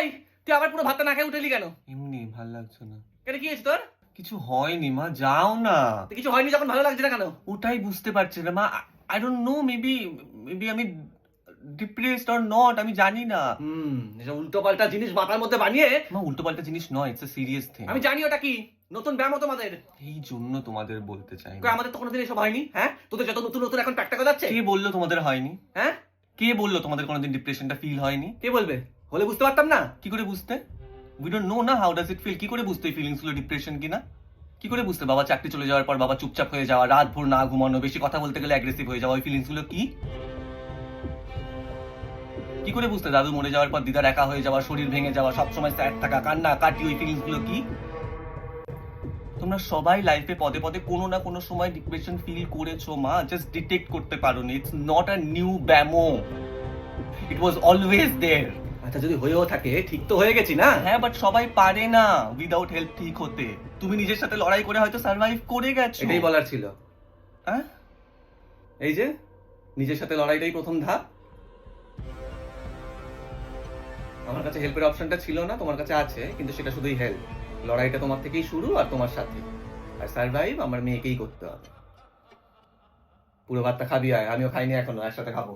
এই তুই আবার পুরো ভাতটা না খেয়ে উঠেলি কেন? এমনি ভাল লাগছে না। কেন কি হয়েছে তোর? কিছু হয়নি মা, যাও না। তো কিছু হয়নি যখন ভালো লাগছে না কেন? ওটাই বুঝতে পারছি না মা। আই ডোন্ট নো, মেবি আমি ডিপ্রেসড অর নট, আমি জানি না। এসব উল্টো পাল্টা জিনিস মাথার মধ্যে বানিয়ে। মা উল্টো পাল্টা জিনিস নয়, ইটস আ সিরিয়াস থিং। আমি জানি ওটা কি, নতুন ব্যায়াম তোমাদের। এই জন্য তোমাদের বলতে চাই না। কই আমাদের তো কোনোদিন এসব হয়নি। হ্যাঁ, তোদের যত নতুন নতুন এখন প্র্যাকটিস যাচ্ছে। কে বললো তোমাদের হয়নি? হ্যাঁ, কে বললো তোমাদের কোনোদিন ডিপ্রেশনটা ফিল হয়নি? কে বলবে? হলে বুঝতে পারতাম না। কি করে বুঝতে? উই ডোন্ট নো না হাউ ডাজ ইট ফিল। কি করে বুঝতে এই ফিলিংস গুলো ডিপ্রেশন কিনা? কি করে বুঝতে বাবা চাকরি চলে যাওয়ার পর বাবা চুপচাপ হয়ে যাওয়া, রাত ভোর না ঘুমানো, বেশি কথা বলতে গেলে অ্যাগ্রেসিভ হয়ে যাওয়া, ওই ফিলিংস গুলো কি? কি করে বুঝতে দাদু মরে যাওয়ার পর দিদার একা হয়ে যাওয়া, শরীর ভেঙে যাওয়া, সবসময় স্যাড থাকা, কান্না কাটি, ওই ফিলিংস গুলো কি? তোমরা সবাই লাইফে পদে পদে কোনো না কোনো সময় ডিপ্রেশন ফিল করেছো মা, জাস্ট ডিটেক্ট করতে পারোনি। ইটস নট আ নিউ ব্যামো, ইট ওয়াজ অলওয়েজ দেয়ার। আচ্ছা, যদি হয়েও থাকে ঠিক তো হয়ে গেছি না। হ্যাঁ, বাট সবাই পারে না উইদাউট হেল্প ঠিক হতে। তুমি নিজের সাথে লড়াই করে হয়তো সার্ভাইভ করে গেছো। এটাই বলার ছিল। হ্যাঁ, এই যে নিজের সাথে লড়াইটাই প্রথম ধাপ। আমার কাছে হেল্পের অপশনটা ছিল না, তোমার কাছে আছে, কিন্তু সেটা শুধুই হেল্প। লড়াইটা তোমার থেকেই শুরু আর তোমার সাথে। আর সার্ভাইভ আমার মেয়েকেই করতে হবে। পুরো ভাতটা খাবি আয়, আমিও খাইনি এখনো, একসাথে খাবো।